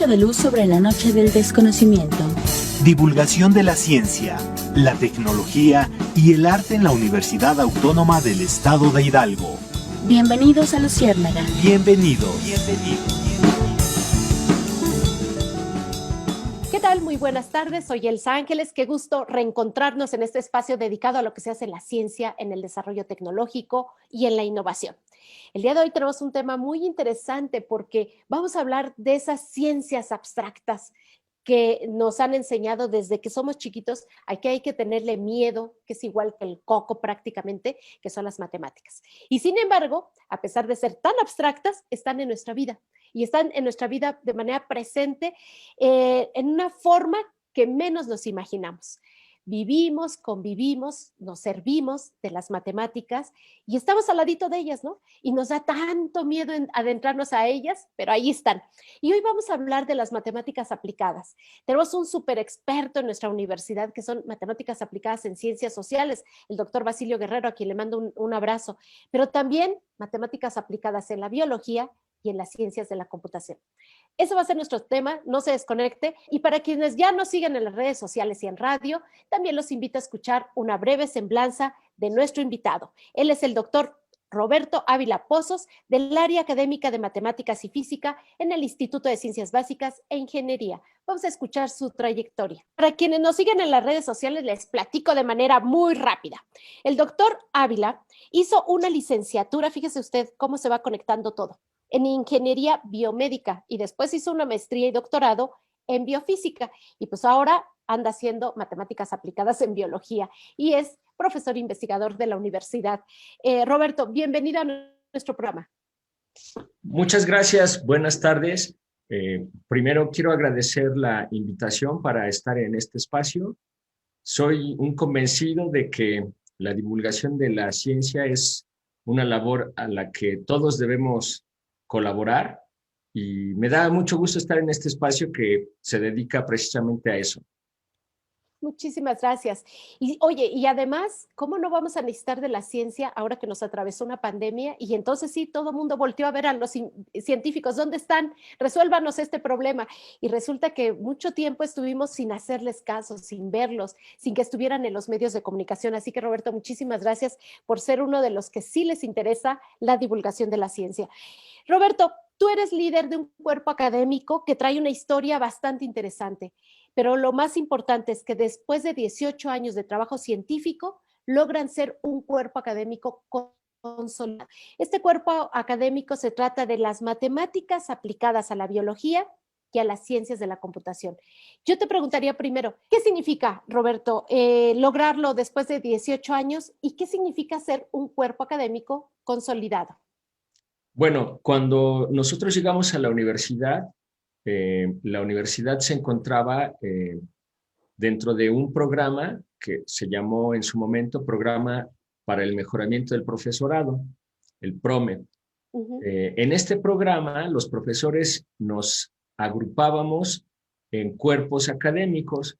rayo de luz sobre la noche del desconocimiento. Divulgación de la ciencia, la tecnología y el arte en la Universidad Autónoma del Estado de Hidalgo. Bienvenidos a Luciérnaga. Bienvenidos. ¿Qué tal? Muy buenas tardes, soy Elsa Ángeles. Qué gusto reencontrarnos en este espacio dedicado a lo que se hace en la ciencia, en el desarrollo tecnológico y en la innovación. El día de hoy tenemos un tema muy interesante porque vamos a hablar de esas ciencias abstractas que nos han enseñado desde que somos chiquitos a que hay que tenerle miedo, que es igual que el coco prácticamente, que son las matemáticas. Y sin embargo, a pesar de ser tan abstractas, están en nuestra vida y están en nuestra vida de manera presente en una forma que menos nos imaginamos. Vivimos, convivimos, nos servimos de las matemáticas y estamos al ladito de ellas, ¿no? Y nos da tanto miedo adentrarnos a ellas, pero ahí están. Y hoy vamos a hablar de las matemáticas aplicadas. Tenemos un súper experto en nuestra universidad que son matemáticas aplicadas en ciencias sociales, el doctor Basilio Guerrero, a quien le mando un abrazo, pero también matemáticas aplicadas en la biología y en las ciencias de la computación. Ese va a ser nuestro tema, no se desconecte. Y para quienes ya nos siguen en las redes sociales y en radio, también los invito a escuchar una breve semblanza de nuestro invitado. Él es el doctor Roberto Ávila Pozos, del área académica de Matemáticas y Física en el Instituto de Ciencias Básicas e Ingeniería. Vamos a escuchar su trayectoria. Para quienes nos siguen en las redes sociales, les platico de manera muy rápida. El doctor Ávila hizo una licenciatura, fíjese usted cómo se va conectando todo, en ingeniería biomédica y después hizo una maestría y doctorado en biofísica y pues ahora anda haciendo matemáticas aplicadas en biología y es profesor investigador de la universidad. Roberto, bienvenido a nuestro programa. Muchas gracias, buenas tardes. Primero quiero agradecer la invitación para estar en este espacio. Soy un convencido de que la divulgación de la ciencia es una labor a la que todos debemos colaborar y me da mucho gusto estar en este espacio que se dedica precisamente a eso. Muchísimas gracias. Y oye, y además, ¿cómo no vamos a necesitar de la ciencia ahora que nos atravesó una pandemia? Y entonces sí, todo el mundo volteó a ver a los científicos, ¿dónde están? Resuélvanos este problema. Y resulta que mucho tiempo estuvimos sin hacerles caso, sin verlos, sin que estuvieran en los medios de comunicación. Así que Roberto, muchísimas gracias por ser uno de los que sí les interesa la divulgación de la ciencia. Roberto, tú eres líder de un cuerpo académico que trae una historia bastante interesante. Pero lo más importante es que después de 18 años de trabajo científico, logran ser un cuerpo académico consolidado. Este cuerpo académico se trata de las matemáticas aplicadas a la biología y a las ciencias de la computación. Yo te preguntaría primero, ¿qué significa, Roberto, lograrlo después de 18 años y qué significa ser un cuerpo académico consolidado? Bueno, cuando nosotros llegamos a la universidad se encontraba dentro de un programa que se llamó en su momento Programa para el Mejoramiento del Profesorado, el PROME. En este programa, los profesores nos agrupábamos en cuerpos académicos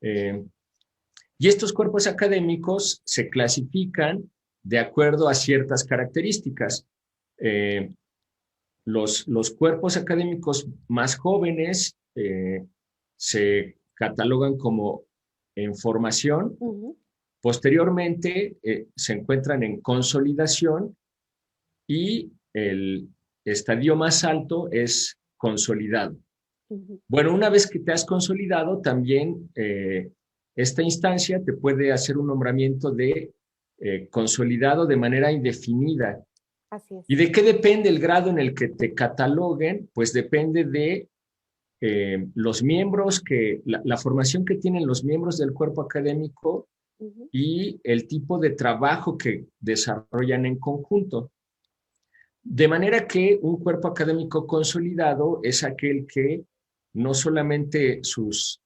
y estos cuerpos académicos se clasifican de acuerdo a ciertas características. Los cuerpos académicos más jóvenes se catalogan como en formación, posteriormente se encuentran en consolidación y el estadio más alto es consolidado. Bueno, una vez que te has consolidado, también esta instancia te puede hacer un nombramiento de consolidado de manera indefinida. Así es. ¿Y de qué depende el grado en el que te cataloguen? Pues depende de los miembros, la formación que tienen los miembros del cuerpo académico y el tipo de trabajo que desarrollan en conjunto. De manera que un cuerpo académico consolidado es aquel que no solamente sus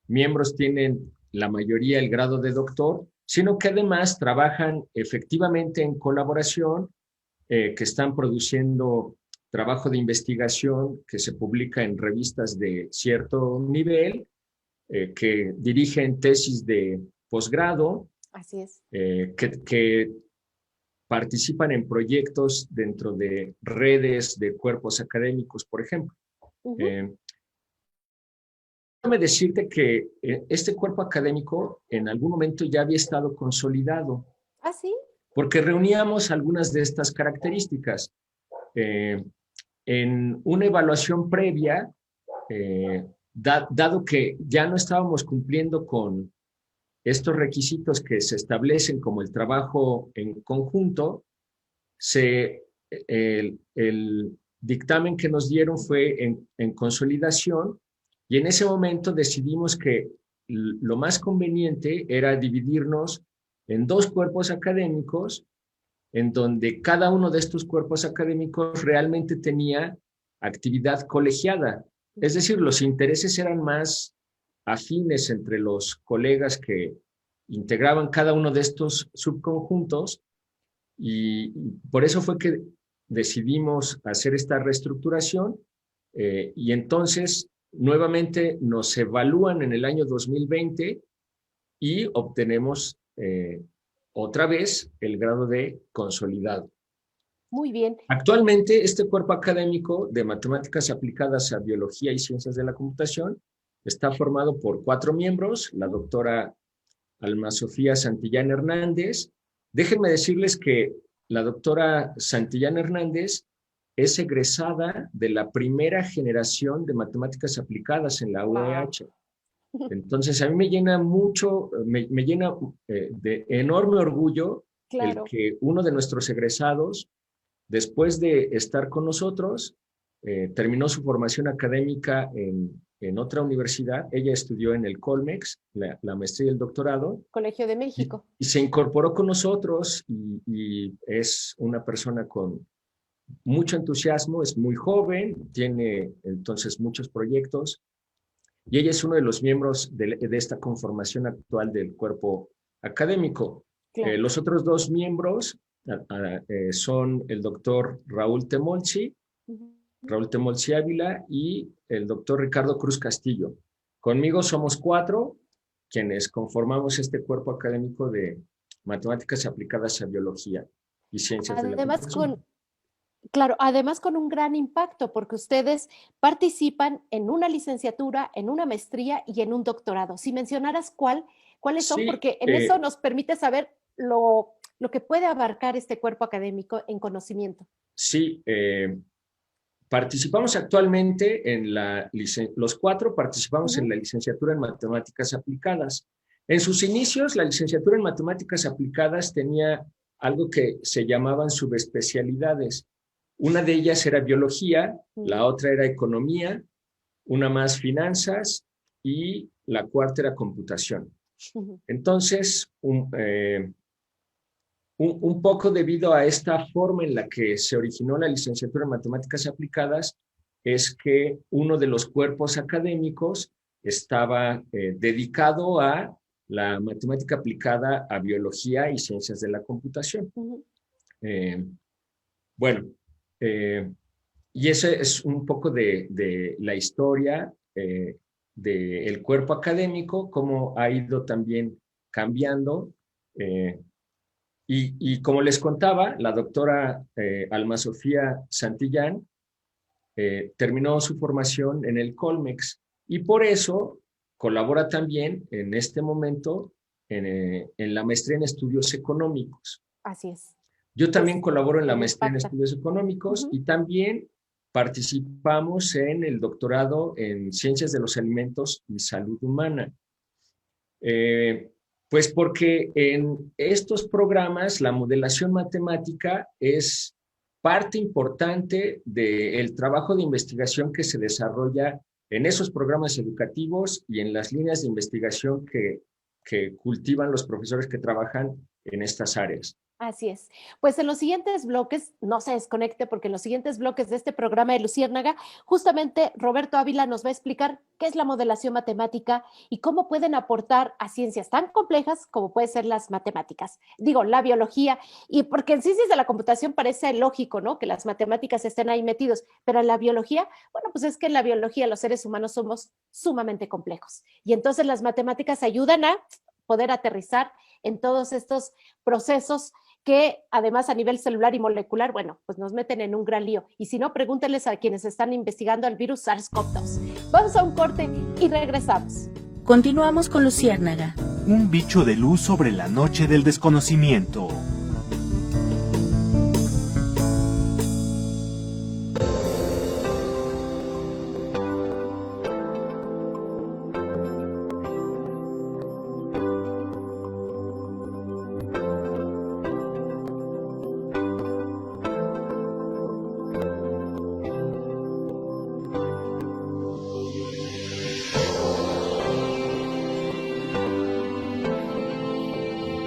miembros tienen la mayoría el grado de doctor, sino que además trabajan efectivamente en colaboración, que están produciendo trabajo de investigación que se publica en revistas de cierto nivel, que dirigen tesis de posgrado. Así es. Que participan en proyectos dentro de redes de cuerpos académicos, por ejemplo. Ujú. Déjame decirte que este cuerpo académico en algún momento ya había estado consolidado, Ah, sí. porque reuníamos algunas de estas características. Eh, en una evaluación previa, dado que ya no estábamos cumpliendo con estos requisitos que se establecen como el trabajo en conjunto, el dictamen que nos dieron fue en consolidación y en ese momento decidimos que lo más conveniente era dividirnos en dos cuerpos académicos en donde cada uno de estos cuerpos académicos realmente tenía actividad colegiada. Es decir, los intereses eran más afines entre los colegas que integraban cada uno de estos subconjuntos y por eso fue que decidimos hacer esta reestructuración y entonces nuevamente nos evalúan en el año 2020 y obtenemos otra vez el grado de consolidado. Muy bien. Actualmente, este cuerpo académico de matemáticas aplicadas a biología y ciencias de la computación está formado por 4 miembros, la doctora Alma Sofía Santillán Hernández. Déjenme decirles que la doctora Santillán Hernández es egresada de la primera generación de matemáticas aplicadas en la UEH. Entonces, a mí me llena mucho, me llena de enorme orgullo el Claro. que uno de nuestros egresados, después de estar con nosotros, terminó su formación académica en otra universidad. Ella estudió en el Colmex, la maestría y el doctorado, Colegio de México. y se incorporó con nosotros y es una persona con mucho entusiasmo, es muy joven, tiene entonces muchos proyectos y ella es uno de los miembros de esta conformación actual del cuerpo académico. Claro. Los otros 2 miembros son el doctor Raúl Temolsi Ávila y el doctor Ricardo Cruz Castillo. Conmigo somos 4 quienes conformamos este cuerpo académico de matemáticas aplicadas a biología y ciencias de la Además, computación. claro, además con un gran impacto, porque ustedes participan en una licenciatura, en una maestría y en un doctorado. Si mencionaras cuáles son, Sí, porque en eso nos permite saber lo que puede abarcar este cuerpo académico en conocimiento. sí, participamos actualmente los 4 participamos en la licenciatura en matemáticas aplicadas. En sus inicios, la licenciatura en matemáticas aplicadas tenía algo que se llamaban subespecialidades. Una de ellas era biología, la otra era economía, una más finanzas y la cuarta era computación. Entonces, un poco debido a esta forma en la que se originó la licenciatura en matemáticas aplicadas, es que uno de los cuerpos académicos estaba dedicado a la matemática aplicada a biología y ciencias de la computación. Bueno, y ese es un poco de la historia del cuerpo académico, cómo ha ido también cambiando. Y como les contaba, la doctora Alma Sofía Santillán terminó su formación en el Colmex y por eso colabora también en este momento en la maestría en estudios económicos. Así es. Yo también colaboro en la me maestría en impacta. estudios económicos y también participamos en el doctorado en ciencias de los alimentos y salud humana. Pues porque en estos programas la modelación matemática es parte importante del trabajo de investigación que se desarrolla en esos programas educativos y en las líneas de investigación que cultivan los profesores que trabajan en estas áreas. Así es. Pues en los siguientes bloques, no se desconecte porque en los siguientes bloques de este programa de Luciérnaga, justamente Roberto Ávila nos va a explicar qué es la modelación matemática y cómo pueden aportar a ciencias tan complejas como pueden ser las matemáticas. Digo, la biología, y porque en ciencias de la computación parece lógico, ¿no? Que las matemáticas estén ahí metidos, pero en la biología, bueno, pues es que en la biología los seres humanos somos sumamente complejos. Y entonces las matemáticas ayudan a poder aterrizar en todos estos procesos que además a nivel celular y molecular, bueno, pues nos meten en un gran lío. Y si no, pregúntenles a quienes están investigando el virus SARS-CoV-2. Vamos a un corte y regresamos. Continuamos con Luciérnaga. Un bicho de luz sobre la noche del desconocimiento.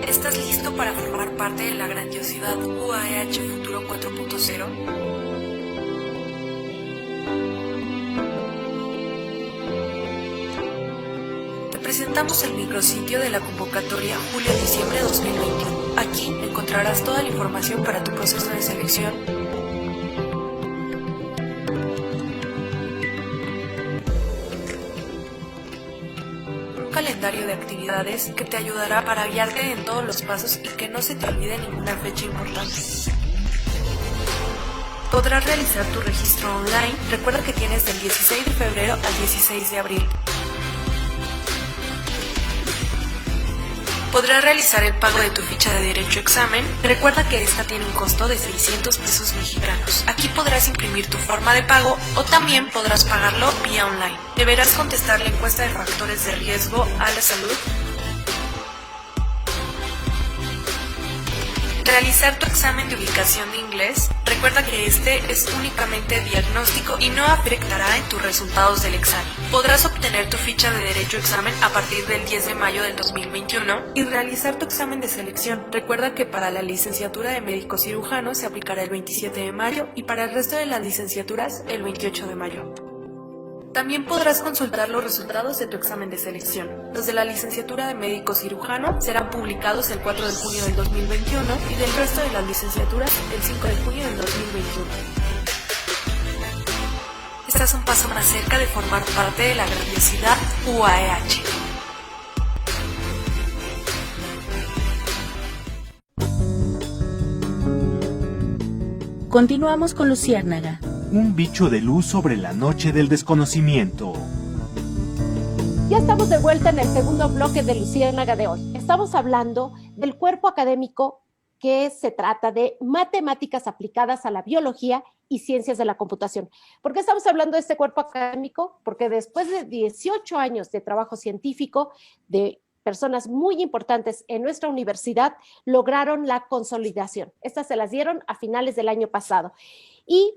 ¿Estás listo para formar parte de la grandiosidad UAEH Futuro 4.0? Te presentamos el micrositio de la convocatoria julio-diciembre 2021. Aquí encontrarás toda la información para tu proceso de selección, calendario de actividades que te ayudará para guiarte en todos los pasos y que no se te olvide ninguna fecha importante. Podrás realizar tu registro online. Recuerda que tienes del 16 de febrero al 16 de abril. Podrás realizar el pago de tu ficha de derecho examen. Recuerda que esta tiene un costo de 600 pesos mexicanos. Aquí podrás imprimir tu forma de pago o también podrás pagarlo vía online. Deberás contestar la encuesta de factores de riesgo a la salud, realizar tu examen de ubicación de inglés. Recuerda que este es únicamente diagnóstico y no afectará en tus resultados del examen. Podrás obtener tu ficha de derecho examen a partir del 10 de mayo del 2021 y realizar tu examen de selección. Recuerda que para la licenciatura de médico cirujano se aplicará el 27 de mayo y para el resto de las licenciaturas el 28 de mayo. También podrás consultar los resultados de tu examen de selección. Los de la licenciatura de médico cirujano serán publicados el 4 de junio del 2021 y del resto de las licenciaturas el 5 de junio del 2021. Estás un paso más cerca de formar parte de la grandiosidad UAEH. Continuamos con Luciérnaga. Un bicho de luz sobre la noche del desconocimiento. Ya estamos de vuelta en el segundo bloque de Luciérnaga de hoy. Estamos hablando del cuerpo académico que se trata de matemáticas aplicadas a la biología y ciencias de la computación. ¿Por qué estamos hablando de este cuerpo académico? Porque después de 18 años de trabajo científico, de personas muy importantes en nuestra universidad, lograron la consolidación. Estas se las dieron a finales del año pasado. Y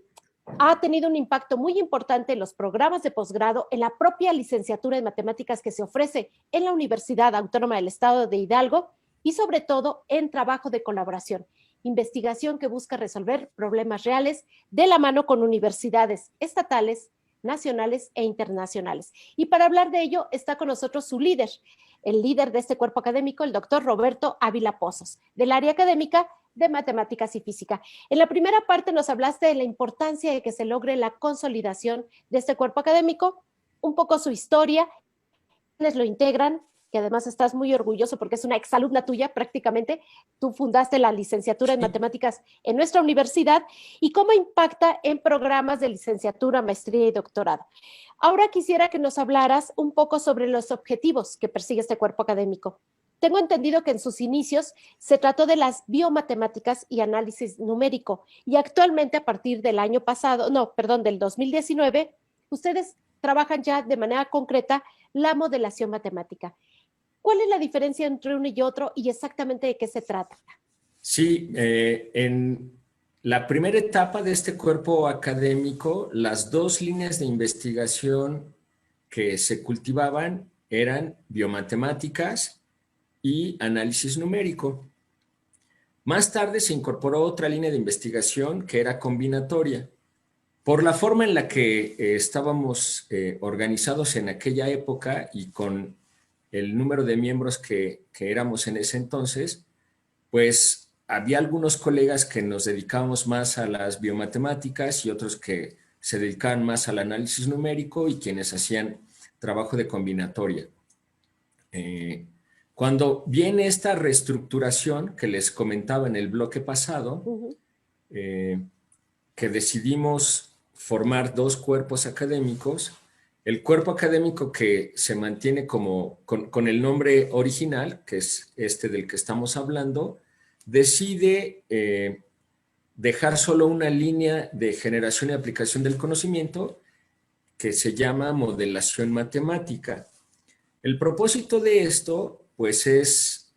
ha tenido un impacto muy importante en los programas de posgrado, en la propia licenciatura de matemáticas que se ofrece en la Universidad Autónoma del Estado de Hidalgo y sobre todo en trabajo de colaboración, investigación que busca resolver problemas reales de la mano con universidades estatales, nacionales e internacionales. Y para hablar de ello está con nosotros su líder, el líder de este cuerpo académico, el doctor Roberto Ávila Pozos, del área académica de matemáticas y física. En la primera parte nos hablaste de la importancia de que se logre la consolidación de este cuerpo académico, un poco su historia, quienes lo integran, que además estás muy orgulloso porque es una exalumna tuya prácticamente. Tú fundaste la licenciatura en matemáticas en nuestra universidad y cómo impacta en programas de licenciatura, maestría y doctorado. Ahora quisiera que nos hablaras un poco sobre los objetivos que persigue este cuerpo académico. Tengo entendido que en sus inicios se trató de las biomatemáticas y análisis numérico y actualmente a partir del año pasado, del 2019, ustedes trabajan ya de manera concreta la modelación matemática. ¿Cuál es la diferencia entre uno y otro y exactamente de qué se trata? Sí, en la primera etapa de este cuerpo académico, las dos líneas de investigación que se cultivaban eran biomatemáticas y análisis numérico. Más tarde se incorporó otra línea de investigación que era combinatoria. Por la forma en la que estábamos organizados en aquella época y con el número de miembros que éramos en ese entonces, pues había algunos colegas que nos dedicábamos más a las biomatemáticas y otros que se dedicaban más al análisis numérico y quienes hacían trabajo de combinatoria. Cuando viene esta reestructuración que les comentaba en el bloque pasado, que decidimos formar dos cuerpos académicos, el cuerpo académico que se mantiene con el nombre original, que es este del que estamos hablando, decide dejar solo una línea de generación y aplicación del conocimiento que se llama modelación matemática. El propósito de esto, pues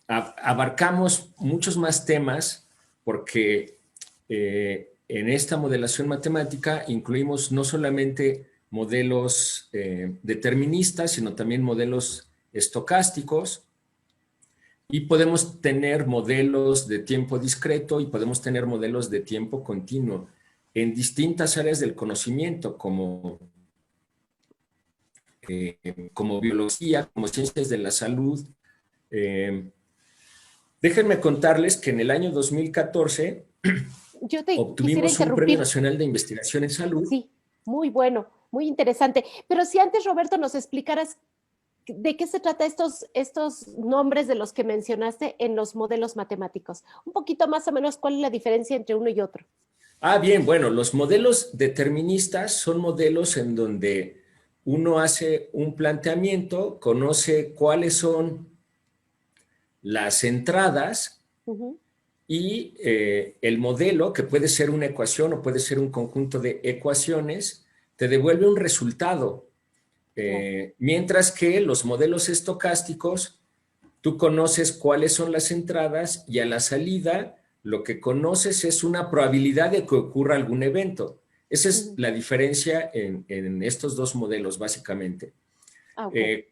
abarcamos muchos más temas porque en esta modelación matemática incluimos no solamente modelos deterministas, sino también modelos estocásticos, y podemos tener modelos de tiempo discreto y podemos tener modelos de tiempo continuo en distintas áreas del conocimiento, como biología, como ciencias de la salud. Déjenme contarles que en el año 2014 obtuvimos un Premio Nacional de Investigación en Salud. Sí, muy bueno, muy interesante. Pero si antes, Roberto, nos explicaras de qué se trata estos nombres de los que mencionaste en los modelos matemáticos. Un poquito más o menos, ¿cuál es la diferencia entre uno y otro? Bien, bueno, los modelos deterministas son modelos en donde uno hace un planteamiento, conoce cuáles son las entradas y el modelo, que puede ser una ecuación o puede ser un conjunto de ecuaciones, te devuelve un resultado. Mientras que los modelos estocásticos, tú conoces cuáles son las entradas y a la salida lo que conoces es una probabilidad de que ocurra algún evento. Esa es la diferencia en estos dos modelos, básicamente.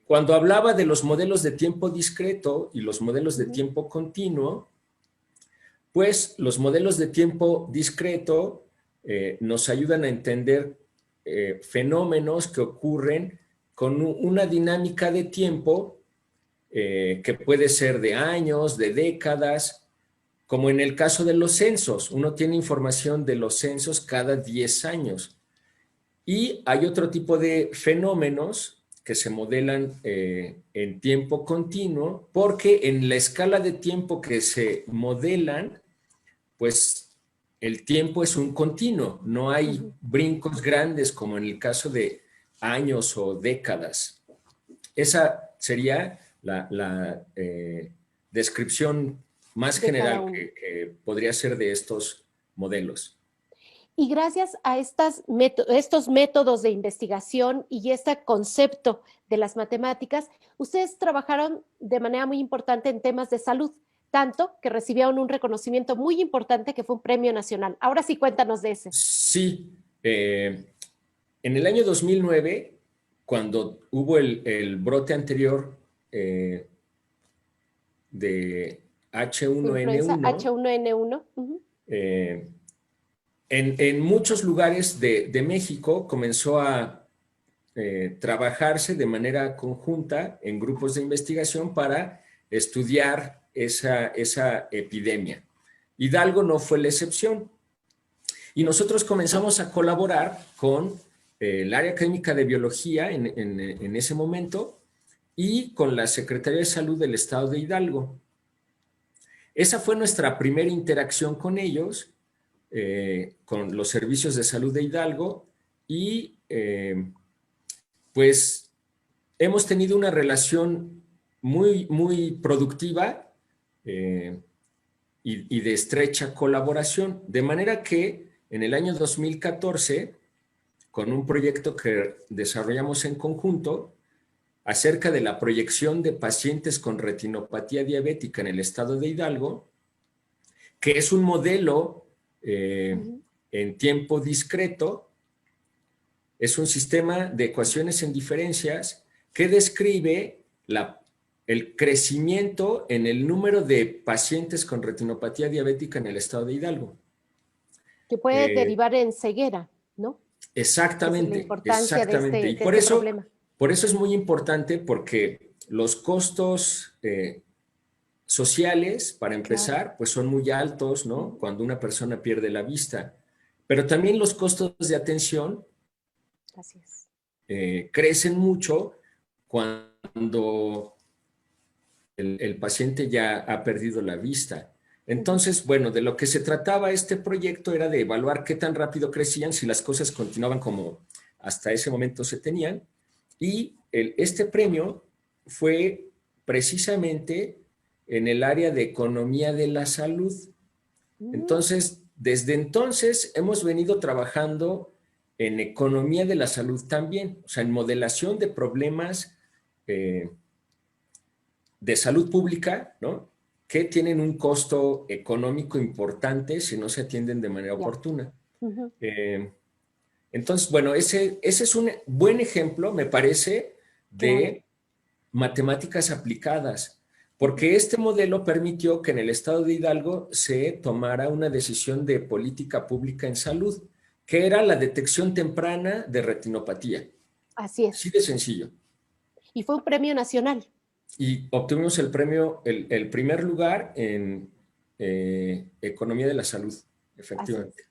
Cuando hablaba de los modelos de tiempo discreto y los modelos de tiempo continuo, pues los modelos de tiempo discreto nos ayudan a entender fenómenos que ocurren con una dinámica de tiempo que puede ser de años, de décadas, como en el caso de los censos. Uno tiene información de los censos cada 10 años. Y hay otro tipo de fenómenos que se modelan en tiempo continuo, porque en la escala de tiempo que se modelan, pues el tiempo es un continuo, no hay brincos grandes como en el caso de años o décadas. Esa sería la descripción más general que podría ser de estos modelos. Y gracias a estos métodos de investigación y este concepto de las matemáticas, ustedes trabajaron de manera muy importante en temas de salud, tanto que recibieron un reconocimiento muy importante que fue un premio nacional. Ahora sí, cuéntanos de ese. Sí, en el año 2009, cuando hubo el brote anterior de H1N1, H1N1. En muchos lugares de México comenzó a trabajarse de manera conjunta en grupos de investigación para estudiar esa epidemia. Hidalgo no fue la excepción. Y nosotros comenzamos a colaborar con el área académica de biología en ese momento y con la Secretaría de Salud del Estado de Hidalgo. Esa fue nuestra primera interacción con ellos, con los servicios de salud de Hidalgo, y pues hemos tenido una relación muy, muy productiva y de estrecha colaboración, de manera que en el año 2014, con un proyecto que desarrollamos en conjunto acerca de la proyección de pacientes con retinopatía diabética en el estado de Hidalgo, que es un modelo en tiempo discreto, es un sistema de ecuaciones en diferencias que describe el crecimiento en el número de pacientes con retinopatía diabética en el estado de Hidalgo. Que puede derivar en ceguera, ¿no? Exactamente, exactamente. Y por eso es muy importante, porque los costos sociales, para empezar, pues son muy altos, ¿no? Cuando una persona pierde la vista. Pero también los costos de atención crecen mucho cuando el paciente ya ha perdido la vista. Entonces, bueno, de lo que se trataba este proyecto era de evaluar qué tan rápido crecían, si las cosas continuaban como hasta ese momento se tenían. Y este premio fue precisamente en el área de economía de la salud. Entonces, desde entonces hemos venido trabajando en economía de la salud también, o sea, en modelación de problemas de salud pública, ¿no? Que tienen un costo económico importante si no se atienden de manera oportuna. Entonces, bueno, ese es un buen ejemplo, me parece, de matemáticas aplicadas, porque este modelo permitió que en el estado de Hidalgo se tomara una decisión de política pública en salud, que era la detección temprana de retinopatía. Así es. Así de sencillo. Y fue un premio nacional. Y obtuvimos el premio, el primer lugar en economía de la salud, efectivamente.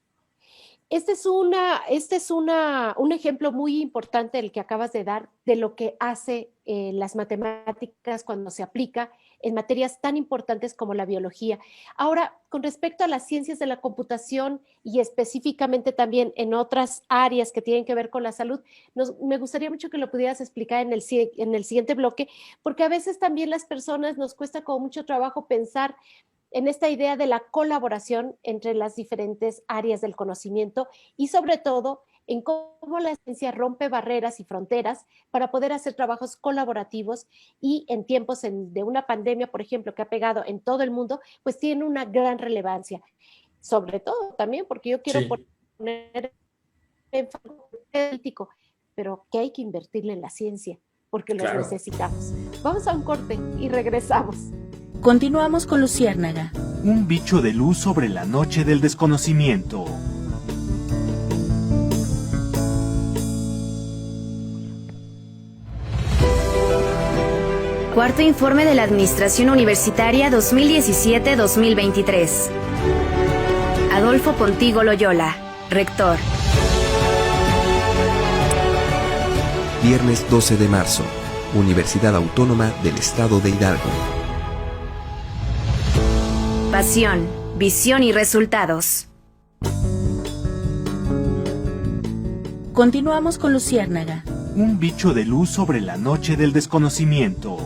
Este es un ejemplo muy importante el que acabas de dar de lo que hace las matemáticas cuando se aplica en materias tan importantes como la biología. Ahora, con respecto a las ciencias de la computación y específicamente también en otras áreas que tienen que ver con la salud, me gustaría mucho que lo pudieras explicar en el siguiente bloque, porque a veces también las personas nos cuesta con mucho trabajo pensar en esta idea de la colaboración entre las diferentes áreas del conocimiento y sobre todo en cómo la ciencia rompe barreras y fronteras para poder hacer trabajos colaborativos y en tiempos de una pandemia, por ejemplo, que ha pegado en todo el mundo, pues tiene una gran relevancia. Sobre todo también porque yo quiero poner énfasis político, pero que hay que invertirle en la ciencia porque los necesitamos. Vamos a un corte y regresamos. Continuamos con Luciérnaga. Un bicho de luz sobre la noche del desconocimiento. Cuarto informe de la Administración Universitaria 2017-2023. Adolfo Pontigo Loyola, rector. Viernes 12 de marzo, Universidad Autónoma del Estado de Hidalgo. Pasión, visión y resultados. Continuamos con Luciérnaga. Un bicho de luz sobre la noche del desconocimiento.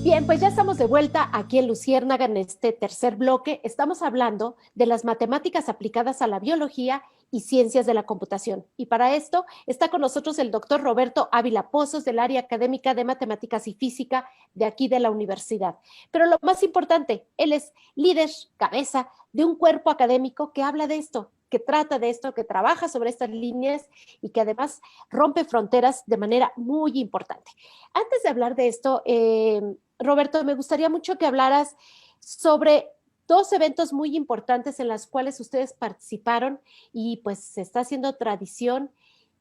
Bien, pues ya estamos de vuelta aquí en Luciérnaga en este tercer bloque. Estamos hablando de las matemáticas aplicadas a la biología y ciencias de la computación. Y para esto está con nosotros el doctor Roberto Ávila Pozos del área académica de matemáticas y física de aquí de la universidad. Pero lo más importante, él es líder, cabeza de un cuerpo académico que habla de esto, que trata de esto, que trabaja sobre estas líneas y que además rompe fronteras de manera muy importante. Antes de hablar de esto, Roberto, me gustaría mucho que hablaras sobre dos eventos muy importantes en los cuales ustedes participaron y pues se está haciendo tradición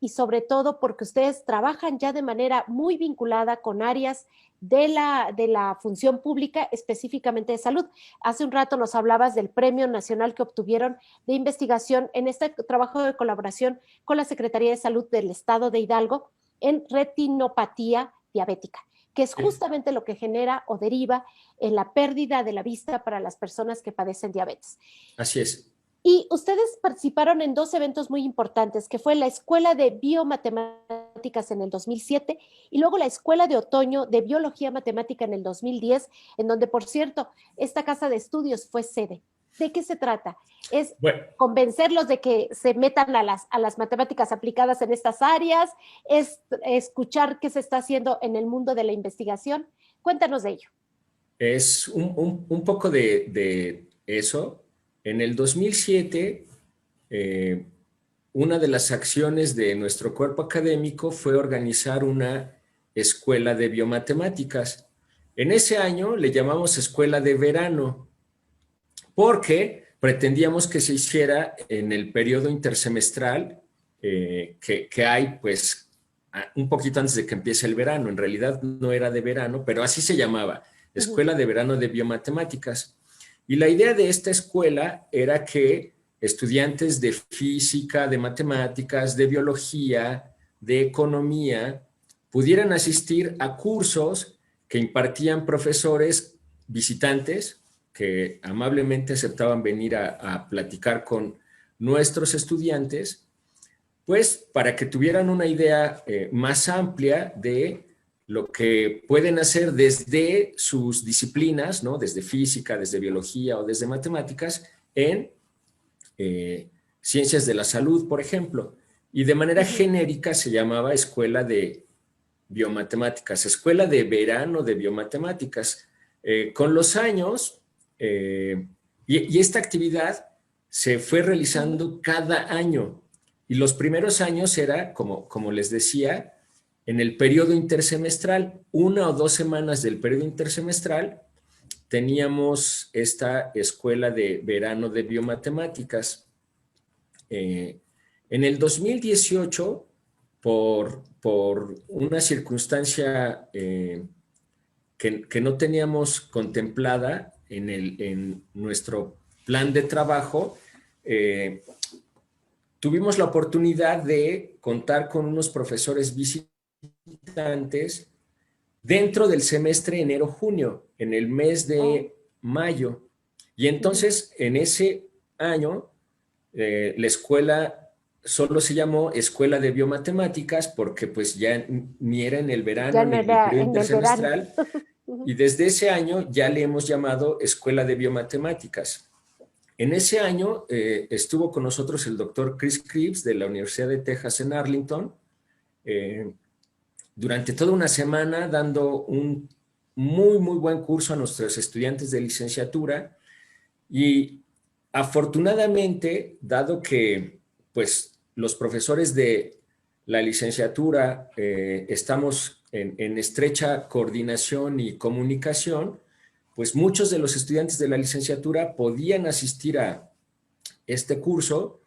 y sobre todo porque ustedes trabajan ya de manera muy vinculada con áreas de la función pública, específicamente de salud. Hace un rato nos hablabas del premio nacional que obtuvieron de investigación en este trabajo de colaboración con la Secretaría de Salud del Estado de Hidalgo en retinopatía diabética, que es justamente lo que genera o deriva en la pérdida de la vista para las personas que padecen diabetes. Así es. Y ustedes participaron en dos eventos muy importantes, que fue la Escuela de Biomatemáticas en el 2007 y luego la Escuela de Otoño de Biología Matemática en el 2010, en donde, por cierto, esta casa de estudios fue sede. ¿De qué se trata? ¿Es convencerlos de que se metan a las matemáticas aplicadas en estas áreas? ¿Es escuchar qué se está haciendo en el mundo de la investigación? Cuéntanos de ello. Es un poco de eso. En el 2007, una de las acciones de nuestro cuerpo académico fue organizar una escuela de biomatemáticas. En ese año le llamamos escuela de verano, porque pretendíamos que se hiciera en el periodo intersemestral que hay, pues, un poquito antes de que empiece el verano. En realidad no era de verano, pero así se llamaba, Escuela de Verano de Biomatemáticas. Y la idea de esta escuela era que estudiantes de física, de matemáticas, de biología, de economía, pudieran asistir a cursos que impartían profesores visitantes que amablemente aceptaban venir a platicar con nuestros estudiantes, pues para que tuvieran una idea más amplia de lo que pueden hacer desde sus disciplinas, ¿no? Desde física, desde biología o desde matemáticas, en ciencias de la salud, por ejemplo. Y de manera genérica se llamaba Escuela de Biomatemáticas, Escuela de Verano de Biomatemáticas. Con los años, y esta actividad se fue realizando cada año. Y los primeros años era, como les decía, en el periodo intersemestral, 1 o 2 semanas del periodo intersemestral, teníamos esta Escuela de Verano de Biomatemáticas. En el 2018, por una circunstancia que no teníamos contemplada en nuestro plan de trabajo, tuvimos la oportunidad de contar con unos profesores visitantes dentro del semestre enero-junio, en el mes de mayo. Y entonces, en ese año, la escuela solo se llamó Escuela de Biomatemáticas porque pues ya ni era en el verano ni en el periodo intersemestral. Y desde ese año ya le hemos llamado Escuela de Biomatemáticas. En ese año estuvo con nosotros el doctor Chris Krebs de la Universidad de Texas en Arlington durante toda una semana dando un muy buen curso a nuestros estudiantes de licenciatura. Y afortunadamente, dado que pues los profesores de la licenciatura estamos en estrecha coordinación y comunicación, pues muchos de los estudiantes de la licenciatura podían asistir a este curso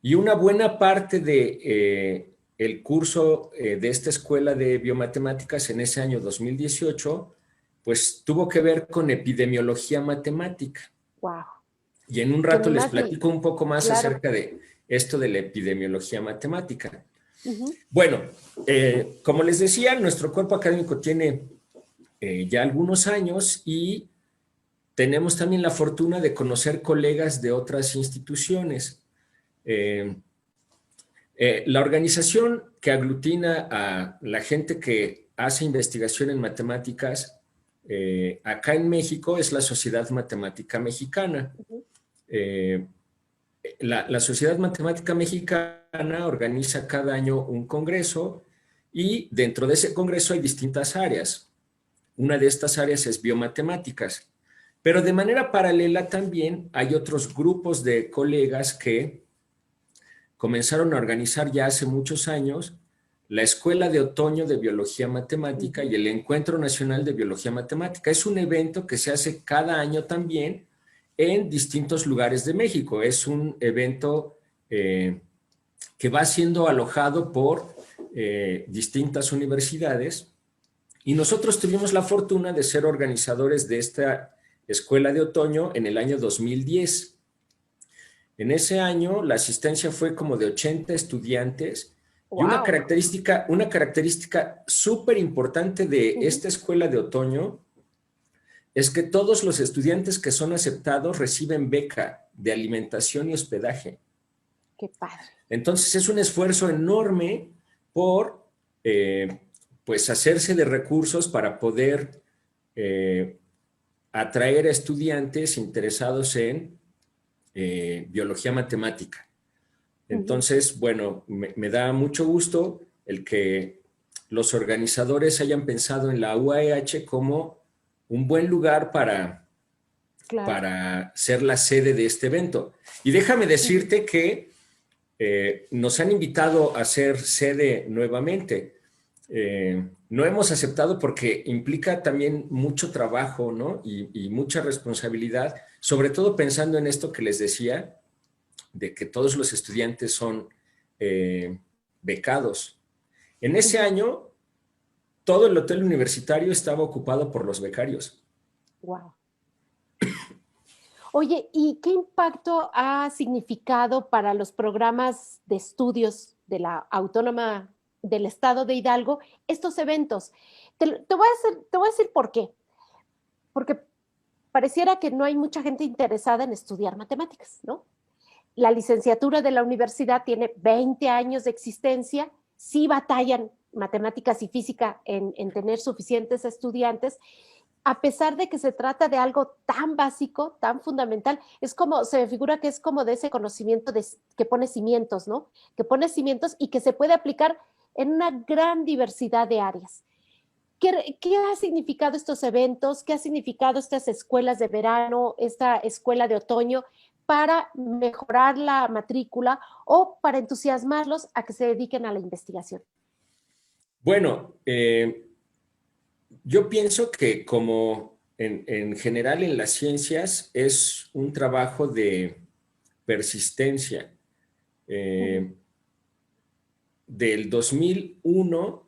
y una buena parte de el curso de esta escuela de biomatemáticas en ese año 2018, pues tuvo que ver con epidemiología matemática. Wow. Y en un rato les platico un poco más acerca de esto de la epidemiología matemática. Bueno, como les decía, nuestro cuerpo académico tiene ya algunos años y tenemos también la fortuna de conocer colegas de otras instituciones. La organización que aglutina a la gente que hace investigación en matemáticas acá en México es la Sociedad Matemática Mexicana. La Sociedad Matemática Mexicana organiza cada año un congreso y dentro de ese congreso hay distintas áreas. Una de estas áreas es biomatemáticas, pero de manera paralela también hay otros grupos de colegas que comenzaron a organizar ya hace muchos años la Escuela de Otoño de Biología Matemática y el Encuentro Nacional de Biología Matemática. Es un evento que se hace cada año también en distintos lugares de México. Es un evento que va siendo alojado por distintas universidades y nosotros tuvimos la fortuna de ser organizadores de esta Escuela de Otoño en el año 2010. En ese año la asistencia fue como de 80 estudiantes. Wow. Y una característica súper importante de esta Escuela de Otoño es que todos los estudiantes que son aceptados reciben beca de alimentación y hospedaje. ¡Qué padre! Entonces es un esfuerzo enorme por pues hacerse de recursos para poder atraer a estudiantes interesados en biología matemática. Entonces, bueno, me da mucho gusto el que los organizadores hayan pensado en la UAEH como un buen lugar para ser la sede de este evento. Y déjame decirte que nos han invitado a ser sede nuevamente. No hemos aceptado porque implica también mucho trabajo, ¿no? Y mucha responsabilidad, sobre todo pensando en esto que les decía, de que todos los estudiantes son becados. En ese año, todo el hotel universitario estaba ocupado por los becarios. Wow. Oye, ¿y qué impacto ha significado para los programas de estudios de la Autónoma del estado de Hidalgo estos eventos. Te voy a decir por qué. Porque pareciera que no hay mucha gente interesada en estudiar matemáticas, ¿no? La licenciatura de la universidad tiene 20 años de existencia, sí batallan matemáticas y física en tener suficientes estudiantes, a pesar de que se trata de algo tan básico, tan fundamental. Es como, se me figura que es como de ese conocimiento que pone cimientos, ¿no? Que pone cimientos y que se puede aplicar en una gran diversidad de áreas. ¿Qué ha significado estos eventos? ¿Qué ha significado estas escuelas de verano, esta escuela de otoño para mejorar la matrícula o para entusiasmarlos a que se dediquen a la investigación? Bueno, yo pienso que como en general en las ciencias es un trabajo de persistencia. Del 2001,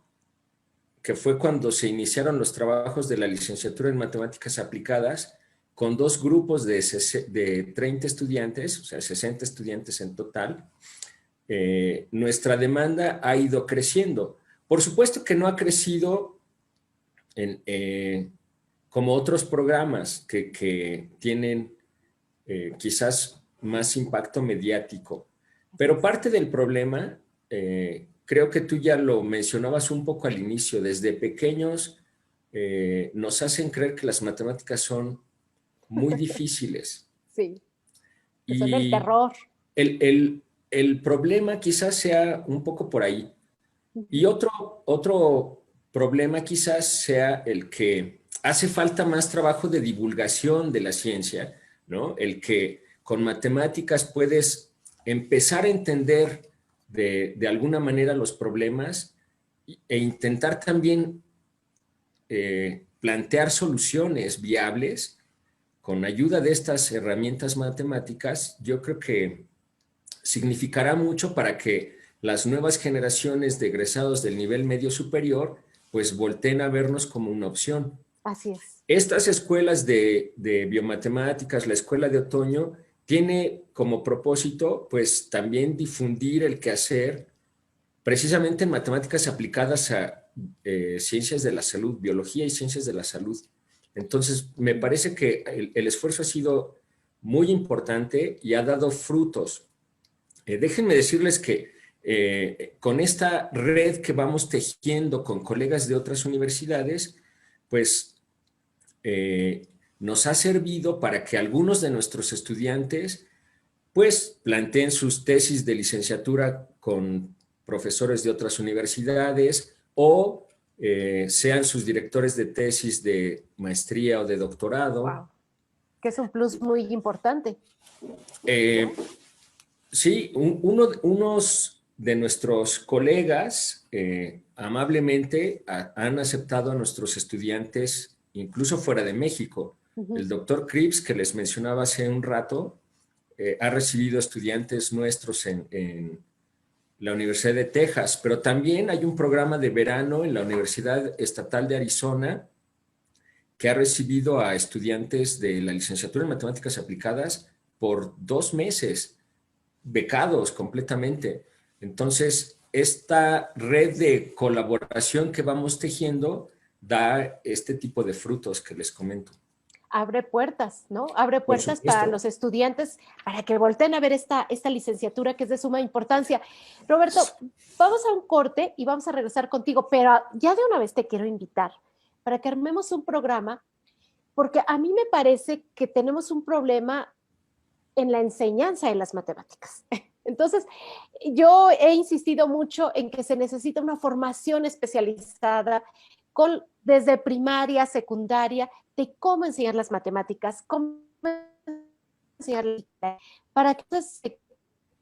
que fue cuando se iniciaron los trabajos de la licenciatura en matemáticas aplicadas, con 2 grupos de 30 estudiantes, o sea, 60 estudiantes en total, nuestra demanda ha ido creciendo. Por supuesto que no ha crecido como otros programas que tienen quizás más impacto mediático, pero parte del problema, creo que tú ya lo mencionabas un poco al inicio, desde pequeños nos hacen creer que las matemáticas son muy difíciles. Sí, y son el terror. El problema quizás sea un poco por ahí. Y otro problema quizás sea el que hace falta más trabajo de divulgación de la ciencia, ¿no? El que con matemáticas puedes empezar a entender de alguna manera los problemas e intentar también plantear soluciones viables con ayuda de estas herramientas matemáticas. Yo creo que significará mucho para que las nuevas generaciones de egresados del nivel medio superior pues volteen a vernos como una opción. Así es. Estas escuelas de biomatemáticas, la escuela de otoño, tiene como propósito pues también difundir el quehacer precisamente en matemáticas aplicadas a ciencias de la salud, biología y ciencias de la salud. Entonces me parece que el esfuerzo ha sido muy importante y ha dado frutos. Déjenme decirles que con esta red que vamos tejiendo con colegas de otras universidades, pues nos ha servido para que algunos de nuestros estudiantes pues planteen sus tesis de licenciatura con profesores de otras universidades o sean sus directores de tesis de maestría o de doctorado. Wow. Que es un plus muy importante. Sí, unos de nuestros colegas amablemente han aceptado a nuestros estudiantes incluso fuera de México. El doctor Cripps, que les mencionaba hace un rato, ha recibido estudiantes nuestros en la Universidad de Texas, pero también hay un programa de verano en la Universidad Estatal de Arizona que ha recibido a estudiantes de la licenciatura en matemáticas aplicadas por 2 meses, becados completamente. Entonces, esta red de colaboración que vamos tejiendo da este tipo de frutos que les comento. Abre puertas, ¿no? Abre puertas para los estudiantes, para que volteen a ver esta licenciatura que es de suma importancia. Roberto, vamos a un corte y vamos a regresar contigo, pero ya de una vez te quiero invitar para que armemos un programa, porque a mí me parece que tenemos un problema en la enseñanza de las matemáticas. Entonces, yo he insistido mucho en que se necesita una formación especializada desde primaria, secundaria, de cómo enseñar las matemáticas, cómo enseñar para que se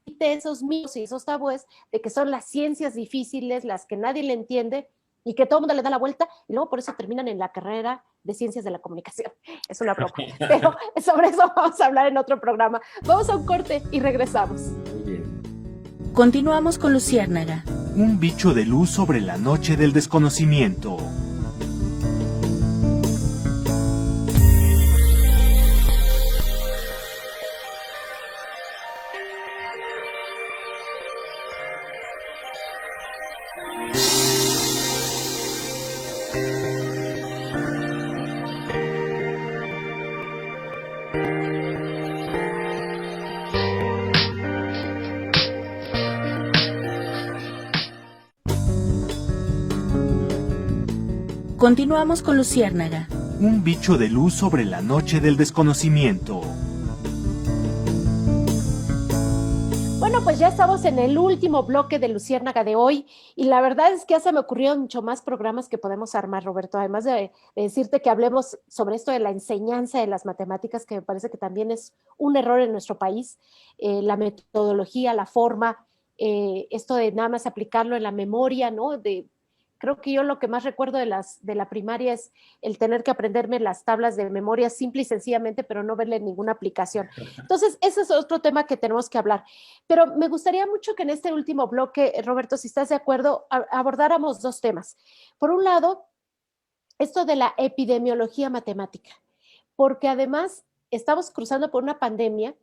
quite esos mitos y esos tabúes de que son las ciencias difíciles, las que nadie le entiende y que todo el mundo le da la vuelta y luego por eso terminan en la carrera de ciencias de la comunicación. Es una broma, pero sobre eso vamos a hablar en otro programa. Vamos a un corte y regresamos. Muy bien. Continuamos con Luciérnaga. Un bicho de luz sobre la noche del desconocimiento. Continuamos con Luciérnaga. Un bicho de luz sobre la noche del desconocimiento. Bueno, pues ya estamos en el último bloque de Luciérnaga de hoy y la verdad es que ya se me ocurrieron mucho más programas que podemos armar, Roberto, además de decirte que hablemos sobre esto de la enseñanza de las matemáticas, que me parece que también es un error en nuestro país, la metodología, la forma, esto de nada más aplicarlo en la memoria, ¿no? Creo que yo lo que más recuerdo de la primaria es el tener que aprenderme las tablas de memoria simple y sencillamente, pero no verle ninguna aplicación. Entonces, ese es otro tema que tenemos que hablar. Pero me gustaría mucho que en este último bloque, Roberto, si estás de acuerdo, abordáramos dos temas. Por un lado, esto de la epidemiología matemática, porque además estamos cruzando por una pandemia,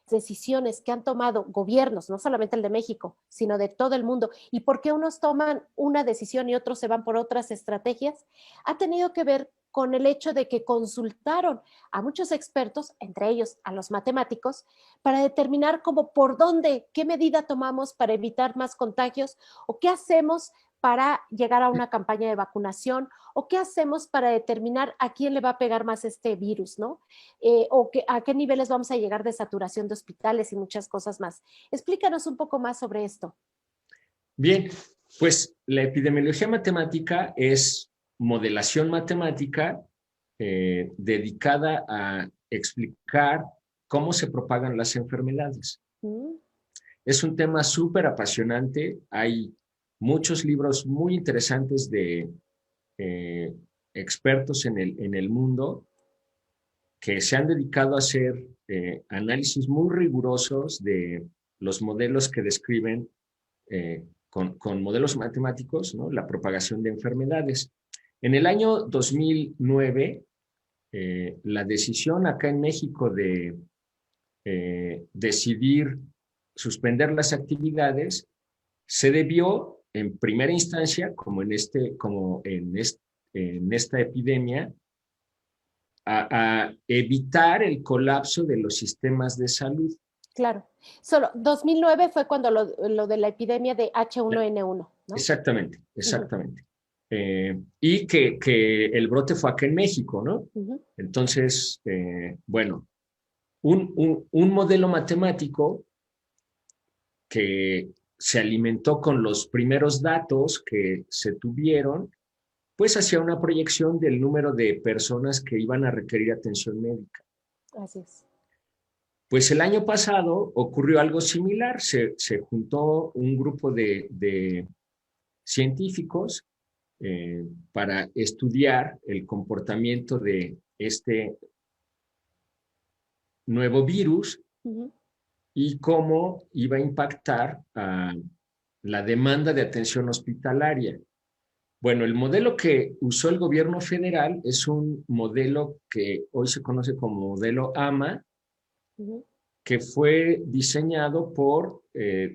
decisiones que han tomado gobiernos, no solamente el de México, sino de todo el mundo, y por qué unos toman una decisión y otros se van por otras estrategias, ha tenido que ver con el hecho de que consultaron a muchos expertos, entre ellos a los matemáticos, para determinar cómo por dónde, qué medida tomamos para evitar más contagios o qué hacemos para llegar a una campaña de vacunación o qué hacemos para determinar a quién le va a pegar más este virus, ¿no? A qué niveles vamos a llegar de saturación de hospitales y muchas cosas más. Explícanos un poco más sobre esto. Bien, pues la epidemiología matemática es modelación matemática dedicada a explicar cómo se propagan las enfermedades. Es un tema súper apasionante. Hay muchos libros muy interesantes de expertos en el mundo que se han dedicado a hacer análisis muy rigurosos de los modelos que describen con modelos matemáticos, ¿no?, la propagación de enfermedades. En el año 2009, la decisión acá en México de decidir suspender las actividades se debió en primera instancia, como en esta epidemia, a evitar el colapso de los sistemas de salud. Claro. Solo 2009 fue cuando lo de la epidemia de H1N1, ¿no? Exactamente. Y que el brote fue acá en México, ¿no? Entonces, bueno, un modelo matemático que se alimentó con los primeros datos que se tuvieron, pues hacía una proyección del número de personas que iban a requerir atención médica. Así es. Pues el año pasado ocurrió algo similar. Se juntó un grupo de científicos para estudiar el comportamiento de este nuevo virus y cómo iba a impactar a la demanda de atención hospitalaria. Bueno, el modelo que usó el gobierno federal es un modelo que hoy se conoce como modelo AMA, que fue diseñado por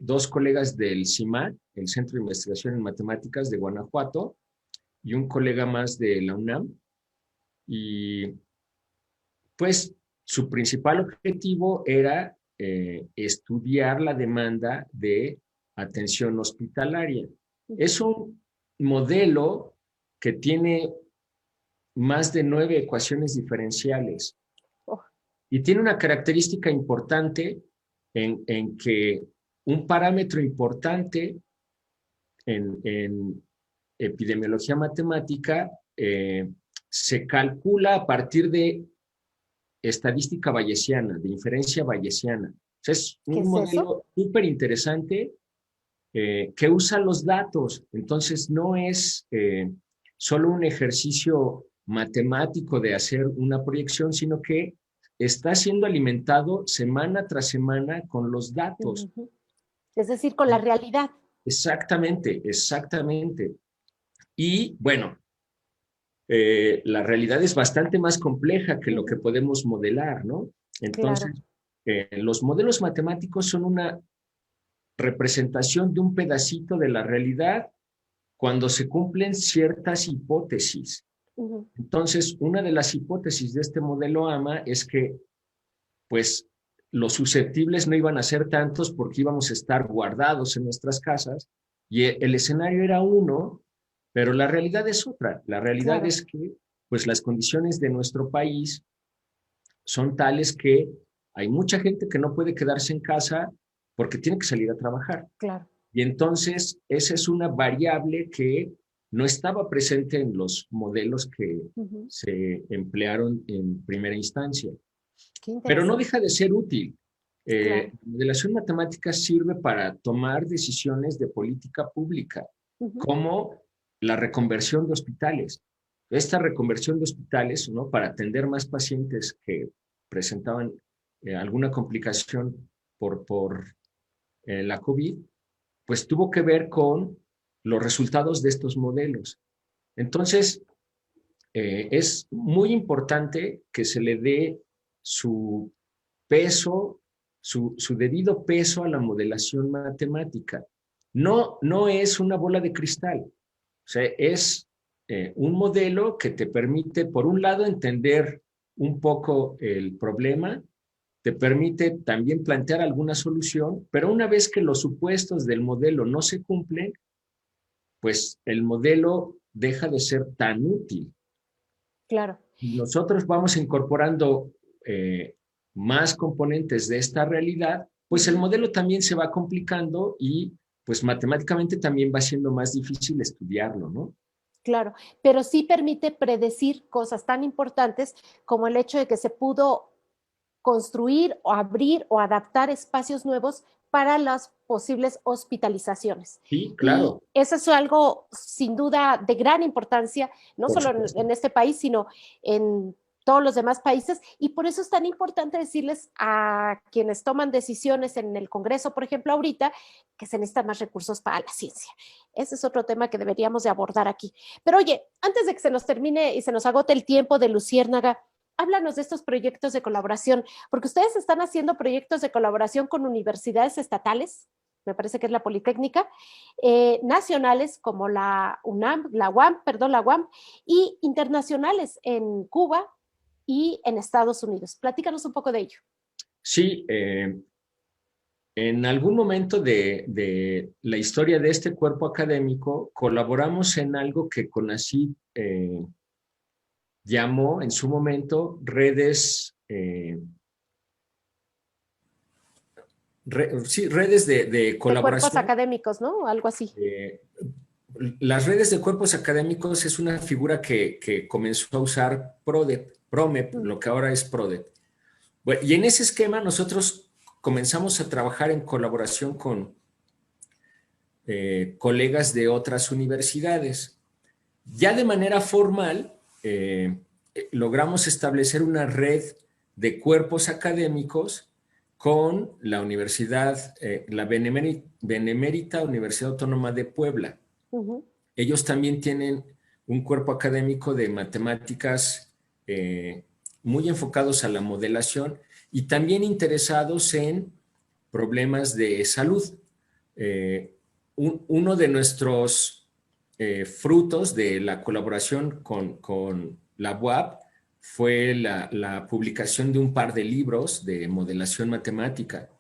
dos colegas del CIMAC, el Centro de Investigación en Matemáticas de Guanajuato, y un colega más de la UNAM. Y pues su principal objetivo era estudiar la demanda de atención hospitalaria. Es un modelo que tiene más de 9 ecuaciones diferenciales. Y tiene una característica importante en que un parámetro importante en epidemiología matemática se calcula a partir de estadística bayesiana, de inferencia bayesiana. O sea, es un modelo súper interesante que usa los datos. Entonces, no es solo un ejercicio matemático de hacer una proyección, sino que está siendo alimentado semana tras semana con los datos. Es decir, con la realidad. Exactamente. Y bueno, la realidad es bastante más compleja que lo que podemos modelar, ¿no? Entonces, los modelos matemáticos son una representación de un pedacito de la realidad cuando se cumplen ciertas hipótesis. Entonces, una de las hipótesis de este modelo AMA es que, pues, los susceptibles no iban a ser tantos porque íbamos a estar guardados en nuestras casas, y el escenario era uno, pero la realidad es otra. La realidad es que, pues, las condiciones de nuestro país son tales que hay mucha gente que no puede quedarse en casa porque tiene que salir a trabajar. Claro. Y entonces, esa es una variable que no estaba presente en los modelos que se emplearon en primera instancia. Pero no deja de ser útil. La modelación matemática sirve para tomar decisiones de política pública, como la reconversión de hospitales. Esta reconversión de hospitales, ¿no?, para atender más pacientes que presentaban alguna complicación por la COVID, pues tuvo que ver con los resultados de estos modelos. Entonces, es muy importante que se le dé su peso, su debido peso a la modelación matemática. No es una bola de cristal. O sea, es un modelo que te permite, por un lado, entender un poco el problema, te permite también plantear alguna solución, pero una vez que los supuestos del modelo no se cumplen, pues el modelo deja de ser tan útil. Claro. Nosotros vamos incorporando más componentes de esta realidad, pues el modelo también se va complicando y pues matemáticamente también va siendo más difícil estudiarlo, ¿no? Claro, pero sí permite predecir cosas tan importantes como el hecho de que se pudo construir o abrir o adaptar espacios nuevos para las posibles hospitalizaciones. Sí, claro. Y eso es algo sin duda de gran importancia, no solo en este país, sino en todos los demás países, y por eso es tan importante decirles a quienes toman decisiones en el Congreso, por ejemplo, ahorita, que se necesitan más recursos para la ciencia. Ese es otro tema que deberíamos de abordar aquí. Pero oye, antes de que se nos termine y se nos agote el tiempo de Luciérnaga, háblanos de estos proyectos de colaboración, porque ustedes están haciendo proyectos de colaboración con universidades estatales, me parece que es la Politécnica, nacionales como la UNAM, la UAM, y internacionales en Cuba y en Estados Unidos. Platícanos un poco de ello. Sí, en algún momento de la historia de este cuerpo académico colaboramos en algo que CONACYT llamó en su momento redes, redes de colaboración. De cuerpos académicos, ¿no? Algo así. Las redes de cuerpos académicos es una figura que comenzó a usar PROMEP, lo que ahora es PRODEP. Bueno, y en ese esquema nosotros comenzamos a trabajar en colaboración con colegas de otras universidades. Ya de manera formal, logramos establecer una red de cuerpos académicos con la universidad, la Benemérita Universidad Autónoma de Puebla. Ellos también tienen un cuerpo académico de matemáticas muy enfocados a la modelación y también interesados en problemas de salud. Uno de nuestros frutos de la colaboración con la UAP fue la publicación de un par de libros de modelación matemática.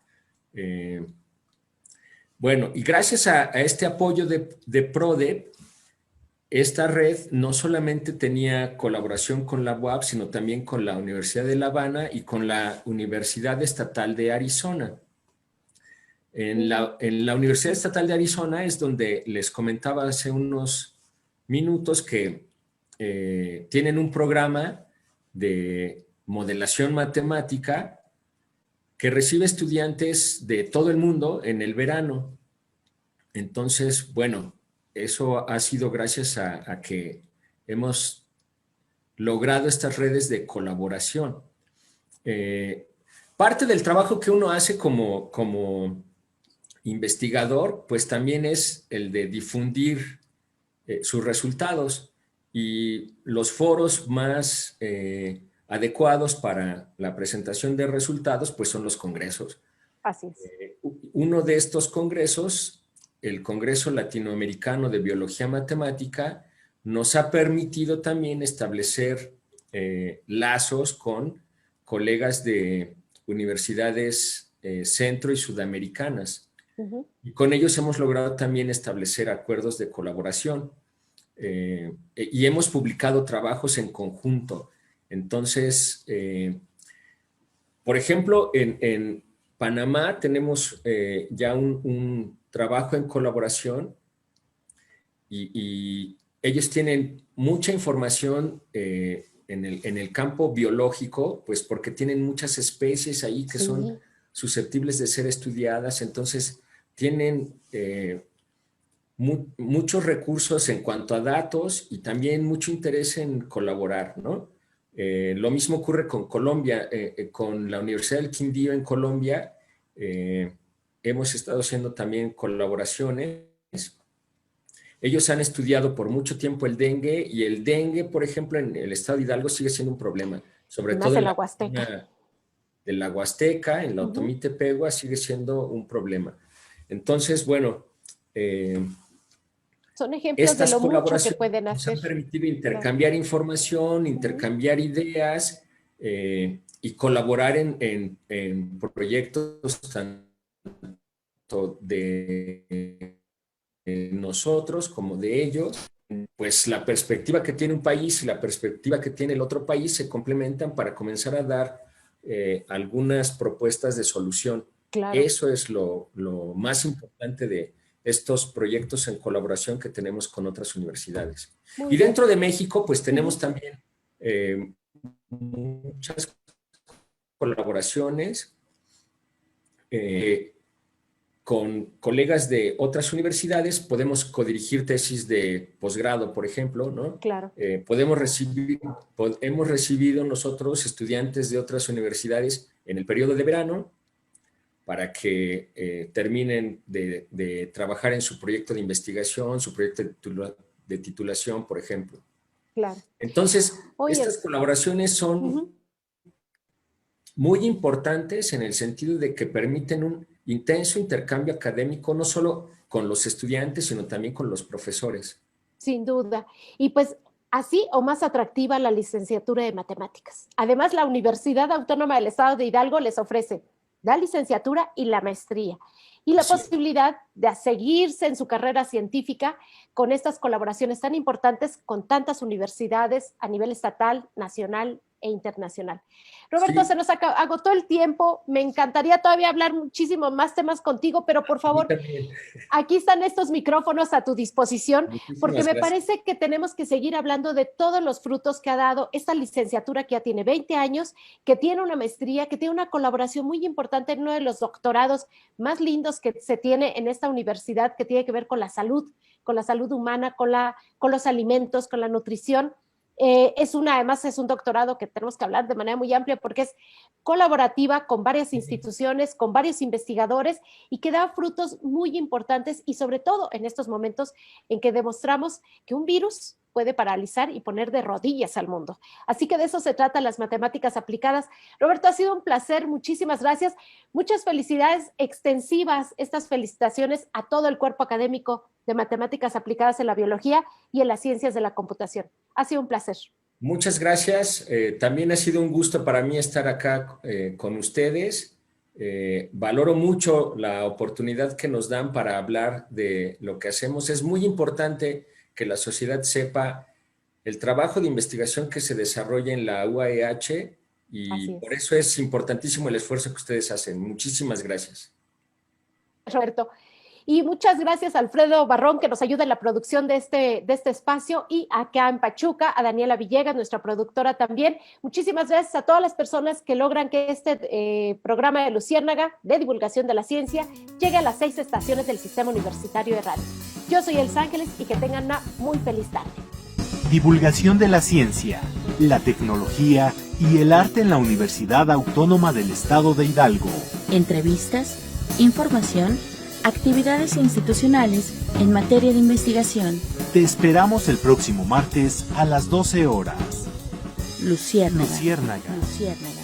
Bueno, y gracias a este apoyo de PRODEP, esta red no solamente tenía colaboración con la UAP, sino también con la Universidad de La Habana y con la Universidad Estatal de Arizona. En la Universidad Estatal de Arizona es donde les comentaba hace unos minutos que tienen un programa de modelación matemática que recibe estudiantes de todo el mundo en el verano. Entonces, bueno, eso ha sido gracias a que hemos logrado estas redes de colaboración. Parte del trabajo que uno hace como investigador, pues también es el de difundir sus resultados, y los foros más adecuados para la presentación de resultados, pues son los congresos. Así es. Uno de estos congresos, el Congreso Latinoamericano de Biología Matemática, nos ha permitido también establecer lazos con colegas de universidades centro y sudamericanas. Y con ellos hemos logrado también establecer acuerdos de colaboración y hemos publicado trabajos en conjunto. Entonces, por ejemplo, en Panamá tenemos ya un trabajo en colaboración y ellos tienen mucha información en el campo biológico, pues porque tienen muchas especies ahí que son susceptibles de ser estudiadas, entonces tienen muchos recursos en cuanto a datos y también mucho interés en colaborar, ¿no? Lo mismo ocurre con Colombia, con la Universidad del Quindío en Colombia, hemos estado haciendo también colaboraciones. Ellos han estudiado por mucho tiempo el dengue y el dengue, por ejemplo, en el estado de Hidalgo sigue siendo un problema, sobre todo en la Huasteca. De la Huasteca, en la Otomí Tepehua, sigue siendo un problema. Entonces, bueno, son ejemplos de lo mucho que pueden hacer. Nos han permitido intercambiar información, intercambiar ideas y colaborar en proyectos tanto de nosotros como de ellos. Pues la perspectiva que tiene un país y la perspectiva que tiene el otro país se complementan para comenzar a dar algunas propuestas de solución. Claro. Eso es lo más importante de estos proyectos en colaboración que tenemos con otras universidades. Y dentro de México, pues tenemos también muchas colaboraciones con colegas de otras universidades. Podemos codirigir tesis de posgrado, por ejemplo, ¿no? Claro. Hemos recibido nosotros estudiantes de otras universidades en el periodo de verano para que terminen de trabajar en su proyecto de investigación, su proyecto de titulación, por ejemplo. Claro. Entonces, estas colaboraciones son muy importantes en el sentido de que permiten un intenso intercambio académico, no solo con los estudiantes, sino también con los profesores. Sin duda. Y pues así o más atractiva la licenciatura de matemáticas. Además, la Universidad Autónoma del Estado de Hidalgo les ofrece la licenciatura y la maestría, y la posibilidad de seguirse en su carrera científica con estas colaboraciones tan importantes con tantas universidades a nivel estatal, nacional e internacional. Roberto, se nos agotó el tiempo. Me encantaría todavía hablar muchísimo más temas contigo, pero por favor, aquí están estos micrófonos a tu disposición, porque me parece que tenemos que seguir hablando de todos los frutos que ha dado esta licenciatura que ya tiene 20 años, que tiene una maestría, que tiene una colaboración muy importante en uno de los doctorados más lindos que se tiene en esta universidad, que tiene que ver con la salud humana, con los alimentos, con la nutrición. Además es un doctorado que tenemos que hablar de manera muy amplia porque es colaborativa con varias instituciones, con varios investigadores y que da frutos muy importantes y sobre todo en estos momentos en que demostramos que un virus puede paralizar y poner de rodillas al mundo. Así que de eso se trata las matemáticas aplicadas. Roberto, ha sido un placer, muchísimas gracias. Muchas felicidades extensivas, estas felicitaciones a todo el cuerpo académico de matemáticas aplicadas en la biología y en las ciencias de la computación. Ha sido un placer. Muchas gracias. También ha sido un gusto para mí estar acá con ustedes. Valoro mucho la oportunidad que nos dan para hablar de lo que hacemos. Es muy importante que la sociedad sepa el trabajo de investigación que se desarrolla en la UAEH y por eso es importantísimo el esfuerzo que ustedes hacen. Muchísimas gracias. Roberto. Y muchas gracias a Alfredo Barrón, que nos ayuda en la producción de este espacio, y acá en Pachuca, a Daniela Villegas, nuestra productora también. Muchísimas gracias a todas las personas que logran que este programa de Luciérnaga, de divulgación de la ciencia, llegue a las 6 estaciones del Sistema Universitario de Radio. Yo soy Elsa Ángeles y que tengan una muy feliz tarde. Divulgación de la ciencia, la tecnología y el arte en la Universidad Autónoma del Estado de Hidalgo. Entrevistas, información, actividades institucionales en materia de investigación. Te esperamos el próximo martes a las 12 horas. Luciérnaga. Luciérnaga. Luciérnaga.